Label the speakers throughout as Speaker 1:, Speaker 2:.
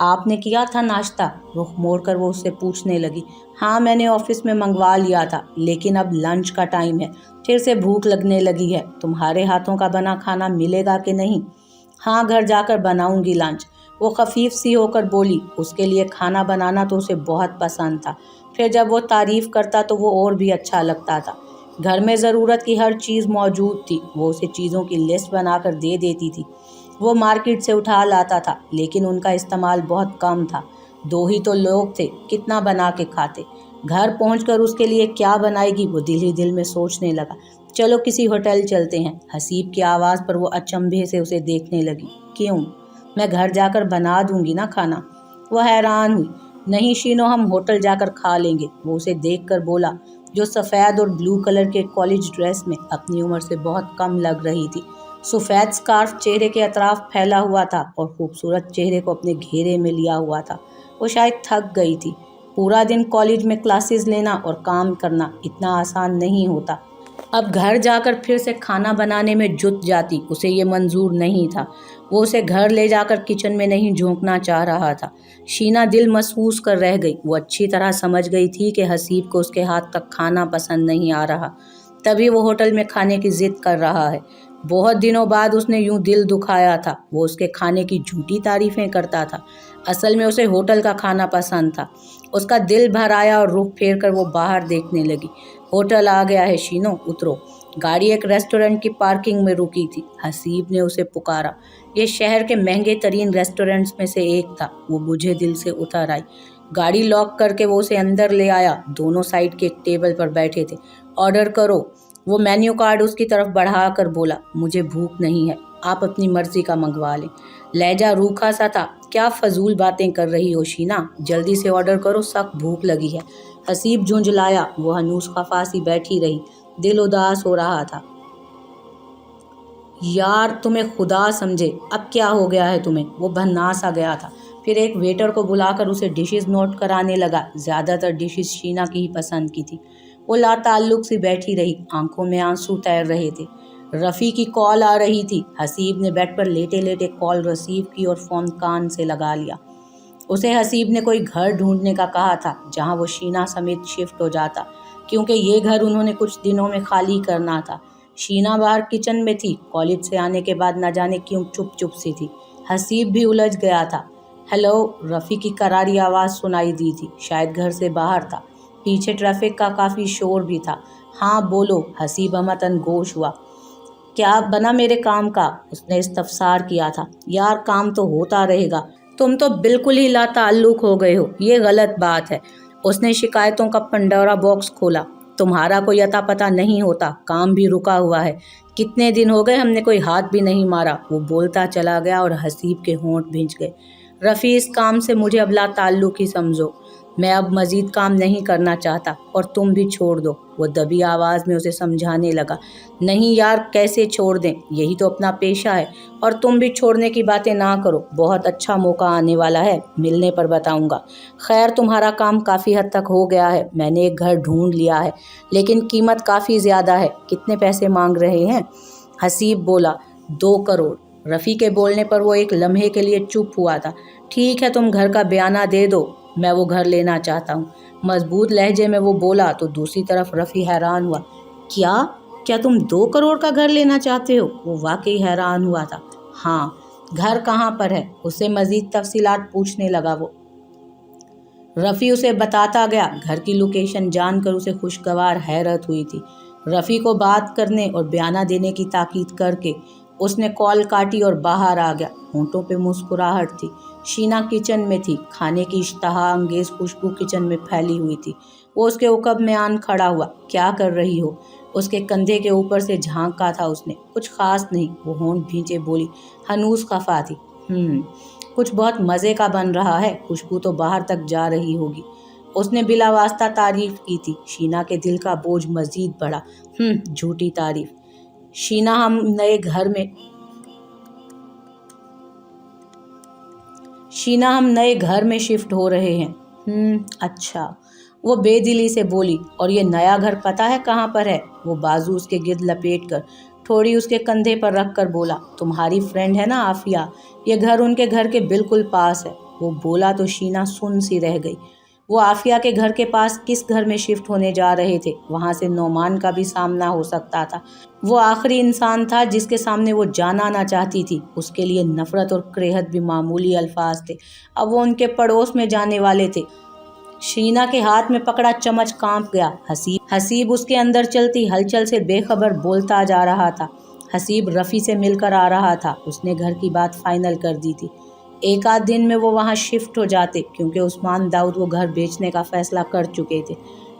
Speaker 1: آپ نے کیا تھا ناشتہ؟ رخ موڑ کر وہ اس سے پوچھنے لگی۔ ہاں میں نے آفس میں منگوا لیا تھا، لیکن اب لنچ کا ٹائم ہے، پھر سے بھوک لگنے لگی ہے۔ تمہارے ہاتھوں کا بنا کھانا ملے گا کہ نہیں؟ ہاں گھر جا کر بناؤں گی لنچ، وہ خفیف سی ہو کر بولی۔ اس کے لیے کھانا بنانا تو اسے بہت پسند تھا، پھر جب وہ تعریف کرتا تو وہ اور بھی اچھا لگتا تھا۔ گھر میں ضرورت کی ہر چیز موجود تھی، وہ اسے چیزوں کی لسٹ بنا کر دے دیتی تھی۔ وہ مارکیٹ سے اٹھا لاتا تھا، لیکن ان کا استعمال بہت کم تھا، 2 ہی تو لوگ تھے، کتنا بنا کے کھاتے۔ گھر پہنچ کر اس کے لیے کیا بنائے گی وہ دل ہی دل میں سوچنے لگا۔ چلو کسی ہوٹل چلتے ہیں۔ حسیب کی آواز پر وہ اچنبھے سے اسے دیکھنے لگی۔ کیوں؟ میں گھر جا کر بنا دوں گی نا کھانا۔ وہ حیران ہوئی۔ نہیں شینو، ہم ہوٹل جا کر کھا لیں گے، وہ اسے دیکھ کر بولا، جو سفید اور بلو کلر کے کالج ڈریس میں اپنی عمر سے بہت کم لگ رہی تھی۔ سفید سکارف چہرے کے اطراف پھیلا ہوا تھا اور خوبصورت چہرے کو اپنے گھیرے میں لیا ہوا تھا۔ وہ شاید تھک گئی تھی۔ پورا دن کالج میں کلاسز لینا اور کام کرنا اتنا آسان نہیں ہوتا۔ اب گھر جا کر پھر سے کھانا بنانے میں جت جاتی، اسے یہ منظور نہیں تھا۔ وہ اسے گھر لے جا کر کچن میں نہیں جھونکنا چاہ رہا تھا۔ شینا دل محسوس کر رہ گئی۔ وہ اچھی طرح سمجھ گئی تھی کہ حسیب کو اس کے ہاتھ کا کھانا پسند نہیں آ رہا، تبھی وہ ہوٹل میں کھانے کی ضد کر رہا ہے۔ بہت دنوں بعد اس نے یوں دل دکھایا تھا۔ وہ اس کے کھانے کی جھوٹی تعریفیں کرتا تھا، اصل میں اسے ہوٹل کا کھانا پسند تھا۔ اس کا دل بھر آیا اور رخ پھیر کر وہ باہر دیکھنے لگی۔ ہوٹل آ گیا ہے شینو، اترو۔ گاڑی ایک ریسٹورنٹ کی پارکنگ میں رکی تھی۔ حسیب نے اسے پکارا۔ یہ شہر کے مہنگے ترین ریسٹورنٹس میں سے ایک تھا۔ وہ بجھے دل سے اتر آئی۔ گاڑی لاک کر کے وہ اسے اندر لے آیا۔ دونوں سائڈ کے ایک ٹیبل پر بیٹھے تھے۔ آرڈر کرو، وہ مینیو کارڈ اس کی طرف بڑھا کر بولا۔ مجھے بھوک نہیں ہے، آپ اپنی مرضی کا منگوا لیں۔ لہجہ روکھا سا تھا۔ کیا فضول باتیں کر رہی ہو شینا، جلدی سے آرڈر کرو، سخت بھوک لگی ہے۔ حسیب جھنجھلایا۔ وہ ہنوز خفا سی بیٹھی رہی، دل اداس ہو رہا تھا۔ یار تمہیں خدا سمجھے، اب کیا ہو گیا ہے تمہیں؟ وہ بھنا سا گیا تھا۔ پھر ایک ویٹر کو بلا کر اسے ڈشز نوٹ کرانے لگا۔ زیادہ تر ڈشز شینا کی ہی پسند کی تھی۔ وہ لا تعلق سی بیٹھی رہی، آنکھوں میں آنسو تیر رہے تھے۔ رفیع کی کال آ رہی تھی۔ حسیب نے بیڈ پر لیٹے لیٹے کال ریسیو کی اور فون کان سے لگا لیا۔ اسے حسیب نے کوئی گھر ڈھونڈنے کا کہا تھا جہاں وہ شینا سمیت شفٹ ہو جاتا، کیونکہ یہ گھر انہوں نے کچھ دنوں میں خالی کرنا تھا۔ شینا باہر کچن میں تھی، کالج سے آنے کے بعد نہ جانے کیوں چپ چپ سی تھی۔ حسیب بھی الجھ گیا تھا۔ ہیلو، رفیع کی کراری آواز سنائی دی تھی، شاید گھر سے باہر تھا۔ پیچھے ٹریفک کا کافی شور بھی تھا۔ ہاں بولو، حسیب امتن گوش ہوا۔ کیا بنا میرے کام کا؟ اس نے استفسار کیا تھا۔ یار کام تو ہوتا رہے گا، تم تو بالکل ہی لا تعلق ہو گئے ہو، یہ غلط بات ہے۔ اس نے شکایتوں کا پنڈورا باکس کھولا۔ تمہارا کوئی اتا پتہ نہیں ہوتا، کام بھی رکا ہوا ہے، کتنے دن ہو گئے ہم نے کوئی ہاتھ بھی نہیں مارا۔ وہ بولتا چلا گیا اور حسیب کے ہونٹ بھنج گئے۔ رفیع، اس کام سے مجھے اب لا تعلق ہی سمجھو، میں اب مزید کام نہیں کرنا چاہتا، اور تم بھی چھوڑ دو۔ وہ دبی آواز میں اسے سمجھانے لگا۔ نہیں یار، کیسے چھوڑ دیں، یہی تو اپنا پیشہ ہے، اور تم بھی چھوڑنے کی باتیں نہ کرو، بہت اچھا موقع آنے والا ہے، ملنے پر بتاؤں گا۔ خیر تمہارا کام کافی حد تک ہو گیا ہے، میں نے ایک گھر ڈھونڈ لیا ہے، لیکن قیمت کافی زیادہ ہے۔ کتنے پیسے مانگ رہے ہیں؟ حسیب بولا، 2 کروڑ۔ رفیع کے بولنے پر وہ ایک لمحے کے لیے چپ ہوا تھا۔ ٹھیک ہے، تم گھر کا بیانہ دے دو، میں وہ گھر لینا چاہتا ہوں، مضبوط لہجے میں وہ بولا۔ تو دوسری طرف رفیع حیران ہوا۔ کیا تم 2 کروڑ کا گھر لینا چاہتے ہو؟ وہ واقعی حیران ہوا تھا۔ ہاں۔ گھر کہاں پر ہے؟ اس سے مزید تفصیلات پوچھنے لگا وہ۔ رفیع اسے بتاتا گیا۔ گھر کی لوکیشن جان کر اسے خوشگوار حیرت ہوئی تھی۔ رفیع کو بات کرنے اور بیانہ دینے کی تاکید کر کے اس نے کال کاٹی اور باہر آ گیا۔ ہونٹوں پہ مسکراہٹ تھی۔ شینا کچن میں تھی، کھانے کی اشتہا انگیز خوشبو کچن میں پھیلی ہوئی تھی۔ وہ اس کے عقب میں آن کھڑا ہوا۔ کیا کر رہی ہو؟ اس کے کندھے کے اوپر سے جھانکا تھا اس نے۔ کچھ خاص نہیں، وہ ہونٹ بھینچے بولی، ہنوز خفا تھی۔ کچھ بہت مزے کا بن رہا ہے، خوشبو تو باہر تک جا رہی ہوگی۔ اس نے بلا واسطہ تعریف کی تھی۔ شینا کے دل کا بوجھ مزید بڑھا۔ جھوٹی تعریف۔ شینا ہم نئے گھر میں شفٹ ہو رہے ہیں۔ اچھا، وہ بے دلی سے بولی۔ اور یہ نیا گھر پتہ ہے کہاں پر ہے؟ وہ بازو اس کے گرد لپیٹ کر تھوڑی اس کے کندھے پر رکھ کر بولا۔ تمہاری فرینڈ ہے نا عافیہ، یہ گھر ان کے گھر کے بالکل پاس ہے۔ وہ بولا تو شینا سن سی رہ گئی۔ وہ عافیہ کے گھر کے پاس کس گھر میں شفٹ ہونے جا رہے تھے؟ وہاں سے نعمان کا بھی سامنا ہو سکتا تھا۔ وہ آخری انسان تھا جس کے سامنے وہ جانا نہ چاہتی تھی۔ اس کے لیے نفرت اور کریہت بھی معمولی الفاظ تھے، اب وہ ان کے پڑوس میں جانے والے تھے۔ شینا کے ہاتھ میں پکڑا چمچ کانپ گیا۔ حسیب اس کے اندر چلتی ہلچل سے بے خبر بولتا جا رہا تھا۔ حسیب رفیع سے مل کر آ رہا تھا، اس نے گھر کی بات فائنل کر دی تھی۔ ایک آدھ دن میں وہ وہاں شفٹ ہو جاتے، کیونکہ عثمان داؤد وہ گھر بیچنے کا فیصلہ کر چکے تھے۔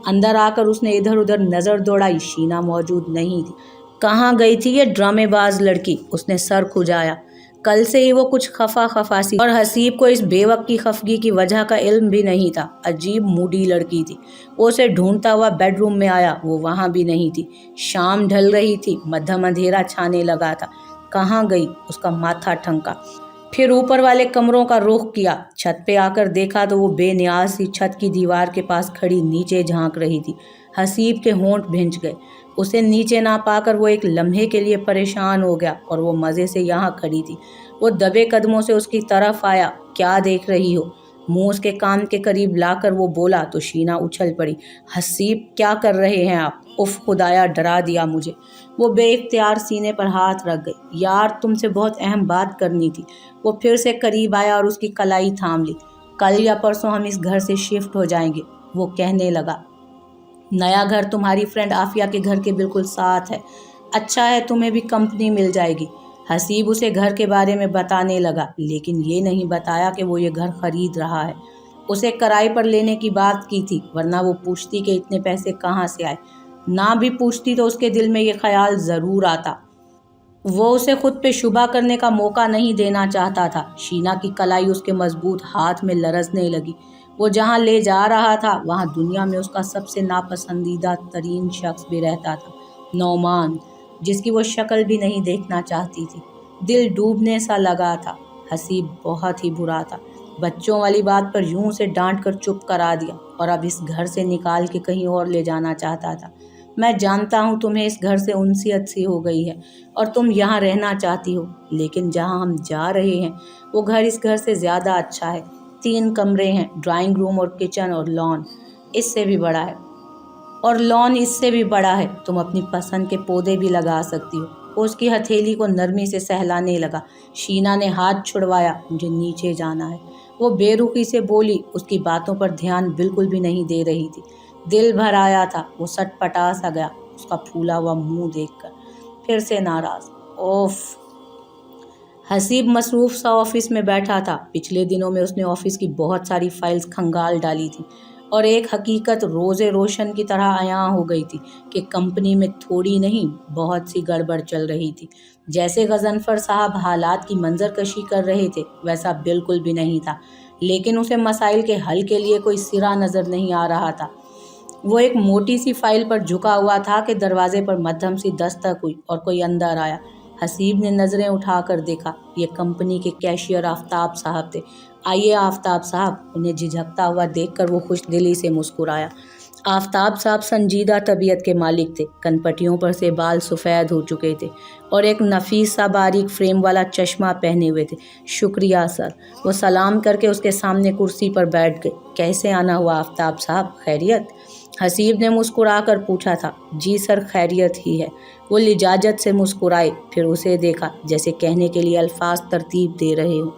Speaker 1: اندر آ کر اس نے ادھر ادھر نظر دوڑائی، شینا موجود نہیں تھی۔ کہاں گئی تھی یہ ڈرامے باز لڑکی؟ اس نے سر کھجایا۔ کل سے ہی وہ کچھ خفا سی، اور حسیب کو اس بے وقت کی خفگی کی وجہ کا علم بھی نہیں تھا۔ عجیب موڈی لڑکی تھی۔ وہ اسے ڈھونڈتا ہوا بیڈ روم میں آیا، وہ وہاں بھی نہیں تھی۔ شام ڈھل رہی تھی، مدھم اندھیرا چھانے لگا تھا۔ کہاں گئی؟ اس کا ماتھا ٹھنکا، پھر اوپر والے کمروں کا رخ کیا۔ چھت پہ آ کر دیکھا تو وہ بے نیاز سی چھت کی دیوار کے پاس کھڑی نیچے جھانک رہی تھی۔ حسیب کے ہونٹ بھنج گئے۔ اسے نیچے نہ پا کر وہ ایک لمحے کے لیے پریشان ہو گیا، اور وہ مزے سے یہاں کھڑی تھی۔ وہ دبے قدموں سے اس کی طرف آیا۔ کیا دیکھ رہی ہو؟ منہ اس کے کان کے قریب لا کر وہ بولا تو شینا اچھل پڑی۔ حسیب، کیا کر رہے ہیں آپ؟ اف خدایا، ڈرا دیا مجھے۔ وہ بے اختیار سینے پر ہاتھ رکھ گئی۔ یار، تم سے بہت اہم بات کرنی تھی۔ وہ پھر سے قریب آیا اور اس کی کلائی تھام لی۔ کل یا پرسوں ہم اس گھر سے شفٹ ہو جائیں گے، وہ کہنے لگا۔ نیا گھر تمہاری فرینڈ عافیہ کے گھر کے بالکل ساتھ ہے۔ اچھا ہے، تمہیں بھی کمپنی مل جائے گی۔ حسیب اسے گھر کے بارے میں بتانے لگا، لیکن یہ نہیں بتایا کہ وہ یہ گھر خرید رہا ہے۔ اسے کرائے پر لینے کی بات کی تھی، ورنہ وہ پوچھتی کہ اتنے پیسے کہاں سے آئے۔ نہ بھی پوچھتی تو اس کے دل میں یہ خیال ضرور آتا۔ وہ اسے خود پہ شبہ کرنے کا موقع نہیں دینا چاہتا تھا۔ شینا کی کلائی اس کے مضبوط ہاتھ میں لرزنے لگی۔ وہ جہاں لے جا رہا تھا وہاں دنیا میں اس کا سب سے ناپسندیدہ ترین شخص بھی رہتا تھا، نعمان، جس کی وہ شکل بھی نہیں دیکھنا چاہتی تھی۔ دل ڈوبنے سا لگا تھا۔ حسیب بہت ہی برا تھا۔ بچوں والی بات پر یوں سے ڈانٹ کر چپ کرا دیا، اور اب اس گھر سے نکال کے کہیں اور لے جانا چاہتا تھا۔ میں جانتا ہوں تمہیں اس گھر سے انسیت سی ہو گئی ہے اور تم یہاں رہنا چاہتی ہو، لیکن جہاں ہم جا رہے ہیں وہ گھر اس گھر سے زیادہ اچھا ہے۔ 3 کمرے ہیں، ڈرائنگ روم اور کچن اور لان اس سے بھی بڑا ہے، تم اپنی پسند کے پودے بھی لگا سکتی ہو۔ وہ اس کی ہتھیلی کو نرمی سے سہلانے لگا۔ شینا نے ہاتھ چھڑوایا۔ مجھے نیچے جانا ہے، وہ بے رخی سے بولی، اس کی باتوں پر دھیان بالکل بھی نہیں دے رہی تھی۔ دل بھر آیا تھا، وہ سٹ پٹا سا گیا اس کا پھولا ہوا منہ دیکھ کر۔ پھر سے ناراض، اوف۔ حسیب مصروف سا آفس میں بیٹھا تھا۔ پچھلے دنوں میں اس نے آفس کی بہت ساری فائلز کھنگال ڈالی تھی، اور ایک حقیقت روز روشن کی طرح عیاں ہو گئی تھی کہ کمپنی میں تھوڑی نہیں بہت سی گڑبڑ چل رہی تھی۔ جیسے غضنفر صاحب حالات کی منظر کشی کر رہے تھے ویسا بالکل بھی نہیں تھا، لیکن اسے مسائل کے حل کے لیے کوئی سرا نظر نہیں آ رہا تھا۔ وہ ایک موٹی سی فائل پر جھکا ہوا تھا کہ دروازے پر مدھم سی دستک ہوئی اور کوئی اندر آیا۔ حسیب نے نظریں اٹھا کر دیکھا، یہ کمپنی کے کیشیئر آفتاب صاحب تھے۔ آئیے آفتاب صاحب۔ انہیں جھجکتا ہوا دیکھ کر وہ خوش دلی سے مسکرایا۔ آفتاب صاحب سنجیدہ طبیعت کے مالک تھے۔ کنپٹیوں پر سے بال سفید ہو چکے تھے اور ایک نفیس سا باریک فریم والا چشمہ پہنے ہوئے تھے۔ شکریہ سر۔ وہ سلام کر کے اس کے سامنے کرسی پر بیٹھ گئے۔ کیسے آنا ہوا آفتاب صاحب، خیریت؟ حسیب نے مسکرا کر پوچھا تھا۔ جی سر، خیریت ہی ہے۔ وہ لجاجت سے مسکرائے، پھر اسے دیکھا جیسے کہنے کے لیے الفاظ ترتیب دے رہے ہوں۔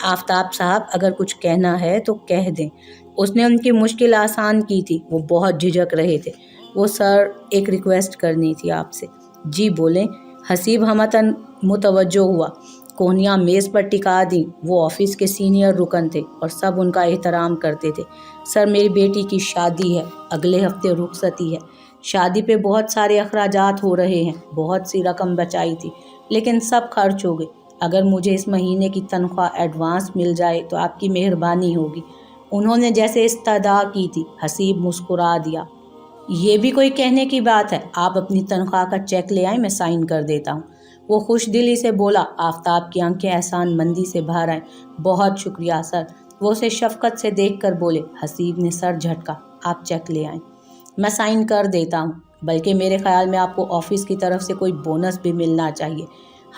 Speaker 1: آفتاب صاحب، اگر کچھ کہنا ہے تو کہہ دیں۔ اس نے ان کی مشکل آسان کی تھی، وہ بہت جھجک رہے تھے۔ وہ سر، ایک ریکویسٹ کرنی تھی آپ سے۔ جی بولیں۔ حسیب ہمتاً متوجہ ہوا۔ کوہنیاں میز پر ٹکا دیں۔ وہ آفس کے سینئر رکن تھے اور سب ان کا احترام کرتے تھے۔ سر، میری بیٹی کی شادی ہے، اگلے ہفتے رخصتی ہے۔ شادی پہ بہت سارے اخراجات ہو رہے ہیں، بہت سی رقم بچائی تھی لیکن سب خرچ ہو گئی۔ اگر مجھے اس مہینے کی تنخواہ ایڈوانس مل جائے تو آپ کی مہربانی ہوگی۔ انہوں نے جیسے استدعا کی تھی۔ حسیب مسکرا دیا۔ یہ بھی کوئی کہنے کی بات ہے؟ آپ اپنی تنخواہ کا چیک لے آئیں، میں سائن کر دیتا ہوں۔ وہ خوش دلی سے بولا۔ آفتاب کی آنکھیں احسان مندی سے بھر آئیں۔ بہت شکریہ سر۔ وہ اسے شفقت سے دیکھ کر بولے۔ حسیب نے سر جھٹکا۔ آپ چیک لے آئیں، میں سائن کر دیتا ہوں، بلکہ میرے خیال میں آپ کو آفس کی طرف سے کوئی بونس بھی ملنا چاہیے۔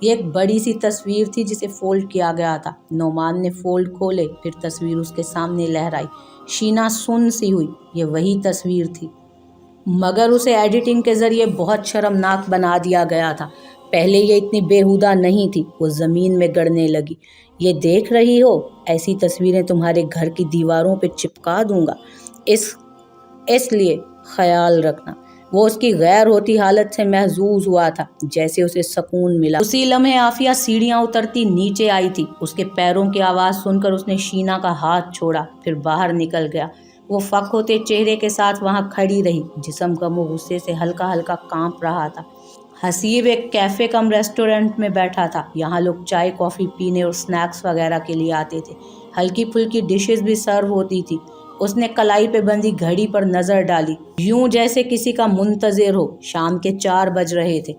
Speaker 1: یہ ایک بڑی سی تصویر تھی جسے فولڈ کیا گیا تھا۔ نعمان نے فولڈ کھولے، پھر تصویر اس کے سامنے لہرائی۔ شینا سن سی ہوئی، یہ وہی تصویر تھی، مگر اسے ایڈیٹنگ کے ذریعے بہت شرمناک بنا دیا گیا تھا۔ پہلے یہ اتنی بیہودہ نہیں تھی۔ وہ زمین میں گڑنے لگی۔ یہ دیکھ رہی ہو، ایسی تصویریں تمہارے گھر کی دیواروں پہ چپکا دوں گا، اس لیے خیال رکھنا۔ وہ اس کی غیر ہوتی حالت سے محظوظ ہوا تھا، جیسے اسے سکون ملا۔ اسی لمحے عافیہ سیڑھیاں اترتی نیچے آئی تھی۔ اس کے پیروں کی آواز سن کر اس نے شینا کا ہاتھ چھوڑا، پھر باہر نکل گیا۔ وہ فک ہوتے چہرے کے ساتھ وہاں کھڑی رہی، جسم غم و غصے سے ہلکا ہلکا کانپ رہا تھا۔ حسیب ایک کیفے کم ریسٹورنٹ میں بیٹھا تھا۔ یہاں لوگ چائے کافی پینے اور سنیکس وغیرہ کے لیے آتے تھے۔ ہلکی پھلکی ڈشز بھی سرو ہوتی تھی۔ اس نے کلائی پہ بندھی گھڑی پر نظر ڈالی، یوں جیسے کسی کا منتظر ہو۔ شام کے 4 بج رہے تھے۔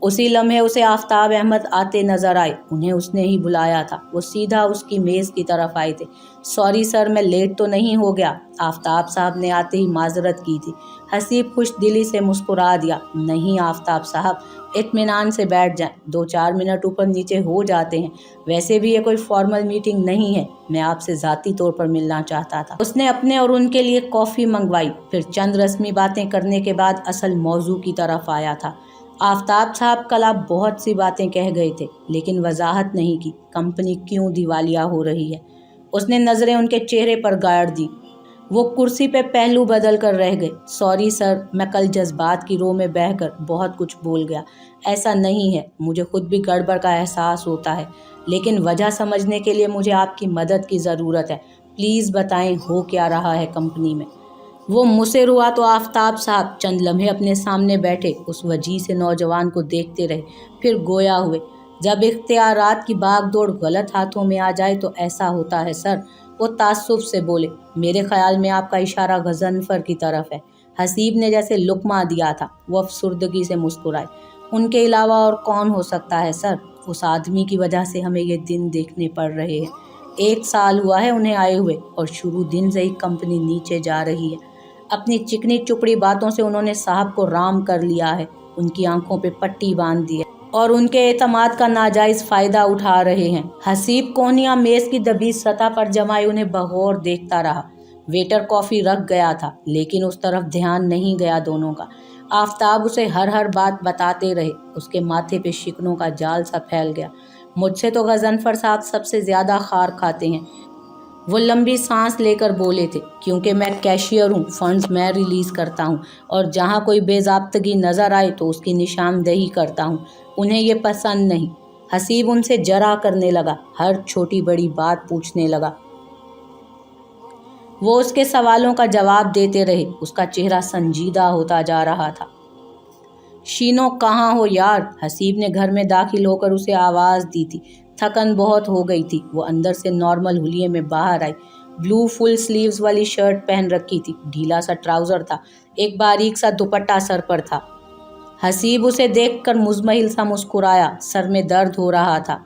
Speaker 1: اسی لمحے اسے آفتاب احمد آتے نظر آئے۔ انہیں اس نے ہی بلایا تھا۔ وہ سیدھا اس کی میز کی طرف آئے تھے۔ سوری سر، میں لیٹ تو نہیں ہو گیا؟ آفتاب صاحب نے آتے ہی معذرت کی تھی۔ حسیب خوش دلی سے مسکرا دیا۔ نہیں آفتاب صاحب، اطمینان سے بیٹھ جائیں، 2-4 منٹ اوپر نیچے ہو جاتے ہیں۔ ویسے بھی یہ کوئی فارمل میٹنگ نہیں ہے، میں آپ سے ذاتی طور پر ملنا چاہتا تھا۔ اس نے اپنے اور ان کے لیے کافی منگوائی، پھر چند رسمی باتیں کرنے کے بعد اصل موضوع کی طرف آیا تھا۔ آفتاب صاحب کل آپ بہت سی باتیں کہہ گئے تھے، لیکن وضاحت نہیں کی کمپنی کیوں دیوالیہ ہو رہی ہے۔ اس نے نظریں ان کے چہرے پر گاڑ دیں۔ وہ کرسی پہ پہلو بدل کر رہ گئے۔ سوری سر، میں کل جذبات کی رو میں بہہ کر بہت کچھ بول گیا۔ ایسا نہیں ہے، مجھے خود بھی گڑبڑ کا احساس ہوتا ہے، لیکن وجہ سمجھنے کے لیے مجھے آپ کی مدد کی ضرورت ہے۔ پلیز بتائیں، ہو کیا رہا ہے کمپنی میں؟ وہ مصر ہوا تو آفتاب صاحب چند لمحے اپنے سامنے بیٹھے اس وجیح سے نوجوان کو دیکھتے رہے، پھر گویا ہوئے۔ جب اختیارات کی باغ دوڑ غلط ہاتھوں میں آ جائے تو ایسا ہوتا ہے سر، وہ تعصب سے بولے۔ میرے خیال میں آپ کا اشارہ غضنفر کی طرف ہے۔ حسیب نے جیسے لقمہ دیا تھا۔ وہ افسردگی سے مسکرائے۔ ان کے علاوہ اور کون ہو سکتا ہے سر؟ اس آدمی کی وجہ سے ہمیں یہ دن دیکھنے پڑ رہے ہیں۔ 1 سال ہوا ہے انہیں آئے ہوئے، اور شروع دن سے ہی کمپنی نیچے جا رہی ہے۔ اپنی چکنی چپڑی باتوں سے انہوں نے صاحب کو رام کر لیا ہے، ان کی آنکھوں پہ پٹی باندھ دی ہے اور ان کے اعتماد کا ناجائز فائدہ اٹھا رہے ہیں۔ حسیب کونیاں میز کی دبی سطح پر جمائے انہیں بغور دیکھتا رہا۔ ویٹر کافی رکھ گیا تھا، لیکن اس طرف دھیان نہیں گیا دونوں کا۔ آفتاب اسے ہر بات بتاتے رہے۔ اس کے ماتھے پہ شکنوں کا جال سا پھیل گیا۔ مجھ سے تو غضنفر صاحب سب سے زیادہ خار کھاتے ہیں، وہ لمبی سانس لے کر بولے تھے، کیونکہ میں کیشیئر ہوں، فنڈز میں ریلیز کرتا ہوں، اور جہاں کوئی بے ضابطگی نظر آئے تو اس کی نشاندہی کرتا ہوں۔ انہیں یہ پسند نہیں۔ حسیب ان سے جرا کرنے لگا، ہر چھوٹی بڑی بات پوچھنے لگا۔ وہ اس کے سوالوں کا جواب دیتے رہے۔ اس کا چہرہ سنجیدہ ہوتا جا رہا تھا۔ شینو کہاں ہو یار؟ حسیب نے گھر میں داخل ہو کر اسے آواز دی تھی۔ تھکن بہت ہو گئی تھی۔ وہ اندر سے نارمل حلیے میں باہر آئی۔ بلو فل سلیوز والی شرٹ پہن رکھی تھی، ڈھیلا سا ٹراؤزر تھا، ایک باریک سا دوپٹہ سر پر تھا۔ حسیب اسے دیکھ کر مزمحل سا مسکرایا۔ سر میں درد ہو رہا تھا،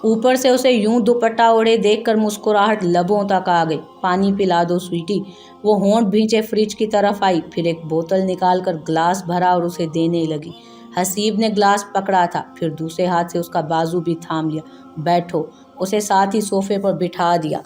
Speaker 1: اوپر سے اسے یوں دوپٹہ اوڑھے دیکھ کر مسکراہٹ لبوں تک آ گئی۔ پانی پلا دو سویٹی۔ وہ ہونٹ بھینچے فریج کی طرف آئی، پھر ایک بوتل نکال کر گلاس بھرا اور اسے دینے لگی۔ حسیب نے گلاس پکڑا تھا، پھر دوسرے ہاتھ سے اس کا بازو بھی تھام لیا۔ بیٹھو، اسے ساتھ ہی صوفے پر بٹھا دیا۔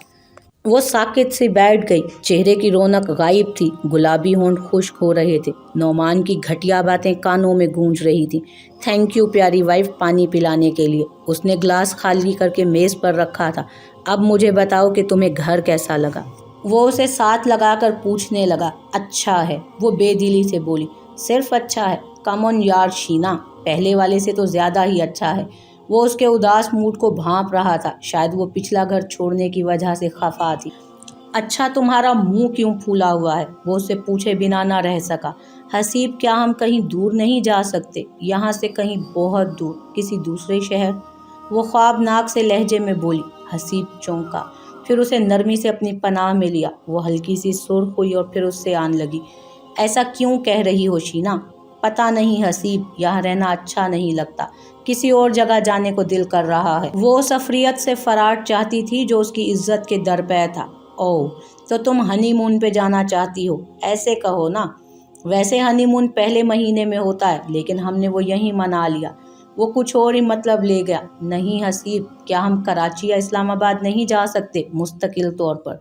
Speaker 1: وہ ساکت سی بیٹھ گئی۔ چہرے کی رونق غائب تھی، گلابی ہونٹ خشک ہو رہے تھے۔ نعمان کی گھٹیا باتیں کانوں میں گونج رہی تھیں۔ تھینک یو پیاری وائف پانی پلانے کے لیے۔ اس نے گلاس خالی کر کے میز پر رکھا تھا۔ اب مجھے بتاؤ کہ تمہیں گھر کیسا لگا؟ وہ اسے ساتھ لگا کر پوچھنے لگا۔ اچھا ہے، وہ بے دلی سے بولی۔ صرف اچھا ہے؟ کم آن یار شینا، پہلے والے سے تو زیادہ ہی اچھا ہے۔ وہ اس کے اداس موڈ کو بھانپ رہا تھا، شاید وہ پچھلا گھر چھوڑنے کی وجہ سے خفا تھی۔ اچھا، تمہارا منہ کیوں پھولا ہوا ہے؟ وہ اسے پوچھے بنا نہ رہ سکا۔ حسیب، کیا ہم کہیں دور نہیں جا سکتے؟ یہاں سے کہیں بہت دور، کسی دوسرے شہر؟ وہ خوابناک سے لہجے میں بولی۔ حسیب چونکا، پھر اسے نرمی سے اپنی پناہ میں لیا۔ وہ ہلکی سی سرخ ہوئی اور پھر اس سے آن لگی۔ ایسا کیوں کہہ رہی ہو شینا؟ پتہ نہیں حسیب، یہاں رہنا اچھا نہیں لگتا، کسی اور جگہ جانے کو دل کر رہا ہے۔ وہ اس افریت سے فرار چاہتی تھی جو اس کی عزت کے درپے تھا۔ اوہ، تو تم ہنی مون پہ جانا چاہتی ہو؟ ایسے کہو نا۔ ویسے ہنی مون پہلے مہینے میں ہوتا ہے، لیکن ہم نے وہ یہیں منا لیا۔ وہ کچھ اور ہی مطلب لے گیا۔ نہیں حسیب، کیا ہم کراچی یا اسلام آباد نہیں جا سکتے مستقل طور پر؟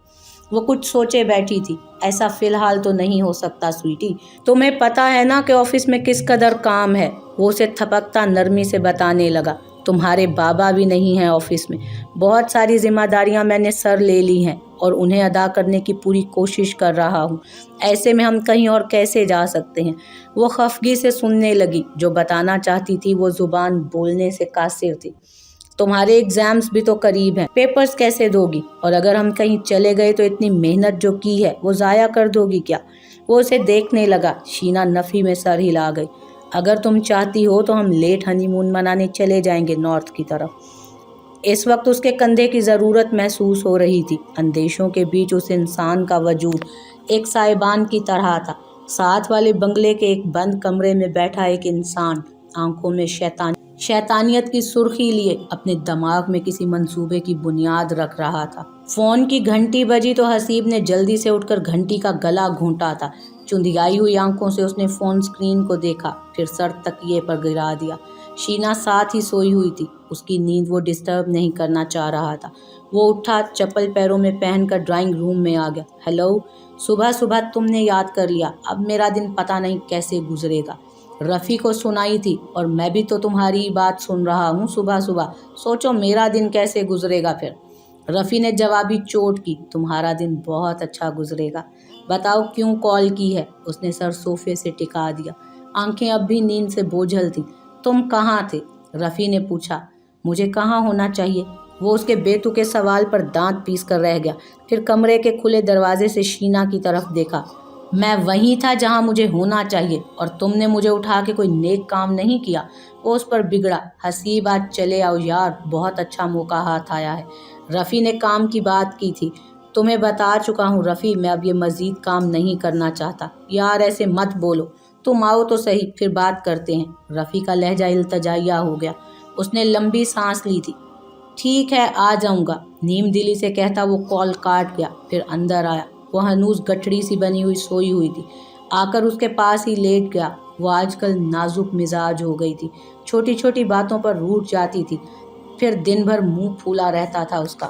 Speaker 1: وہ کچھ سوچے بیٹھی تھی۔ ایسا فی الحال تو نہیں ہو سکتا سویٹی، تمہیں پتہ ہے نا کہ آفس میں کس قدر کام ہے۔ وہ اسے تھپکتا نرمی سے بتانے لگا، تمہارے بابا بھی نہیں ہیں آفس میں، بہت ساری ذمہ داریاں میں نے سر لے لی ہیں اور انہیں ادا کرنے کی پوری کوشش کر رہا ہوں، ایسے میں ہم کہیں اور کیسے جا سکتے ہیں؟ وہ خفگی سے سننے لگی، جو بتانا چاہتی تھی وہ زبان بولنے سے قاصر تھی۔ تمہارے ایگزامز بھی تو قریب ہیں، پیپرز کیسے دو گی؟ اور اگر ہم کہیں چلے گئے تو اتنی محنت جو کی ہے وہ ضائع کر دو گی کیا؟ وہ اسے دیکھنے لگا۔ شینا نفی میں سر ہلا گئی۔ اگر تم چاہتی ہو تو ہم لیٹ ہنی مون منانے چلے جائیں گے نارتھ کی طرف۔ اس وقت اس کے کندھے کی ضرورت محسوس ہو رہی تھی۔ اندیشوں کے بیچ اس انسان کا وجود ایک سائبان کی طرح تھا۔ ساتھ والے بنگلے کے ایک بند کمرے میں بیٹھا ایک انسان، آنکھوں میں شیطانیت کی سرخی لیے، اپنے دماغ میں کسی منصوبے کی بنیاد رکھ رہا تھا۔ فون کی گھنٹی بجی تو حسیب نے جلدی سے اٹھ کر گھنٹی کا گلا گھونٹا تھا۔ چندیائی ہوئی آنکھوں سے اس نے فون اسکرین کو دیکھا، پھر سر تکیے پر گرا دیا۔ شینا ساتھ ہی سوئی ہوئی تھی، اس کی نیند وہ ڈسٹرب نہیں کرنا چاہ رہا تھا۔ وہ اٹھا، چپل پیروں میں پہن کر ڈرائنگ روم میں آ گیا۔ ہیلو، صبح صبح تم نے یاد کر لیا، اب میرا دن پتہ نہیں کیسے گزرے گا۔ رفیع کو سنائی تھی، اور میں بھی تو تمہاری بات سن رہا ہوں صبح صبح، سوچو میرا دن کیسے گزرے گا پھر۔ رفیع نے جوابی چوٹ کی، تمہارا دن بہت اچھا گزرے گا، بتاؤ کیوں کال کی ہے؟ اس نے سر صوفے سے ٹکا دیا، آنکھیں اب بھی نیند سے بوجھل تھیں۔ تم کہاں تھے؟ رفیع نے پوچھا۔ مجھے کہاں ہونا چاہیے؟ وہ اس کے بے تکے سوال پر دانت پیس کر رہ گیا، پھر کمرے کے کھلے دروازے سے شینا کی طرف دیکھا۔ میں وہیں تھا جہاں مجھے ہونا چاہیے، اور تم نے مجھے اٹھا کے کوئی نیک کام نہیں کیا۔ وہ اس پر بگڑا۔ حسیب آج چلے آؤ یار، بہت اچھا موقع ہاتھ آیا ہے۔ رفیع نے کام کی بات کی تھی۔ تمہیں بتا چکا ہوں رفیع، میں اب یہ مزید کام نہیں کرنا چاہتا۔ یار ایسے مت بولو، تم آؤ تو صحیح، پھر بات کرتے ہیں۔ رفیع کا لہجہ التجائیہ ہو گیا۔ اس نے لمبی سانس لی تھی۔ ٹھیک ہے، آ جاؤں گا، نیم دلی سے کہتا وہ کال کاٹ گیا، پھر اندر آیا۔ وہ ہنوز گٹھڑی سی بنی ہوئی سوئی ہوئی تھی۔ آ کر اس کے پاس ہی لیٹ گیا۔ وہ آج کل نازک مزاج ہو گئی تھی، چھوٹی چھوٹی باتوں پر روٹھ جاتی تھی، پھر دن بھر منہ پھولا رہتا تھا اس کا۔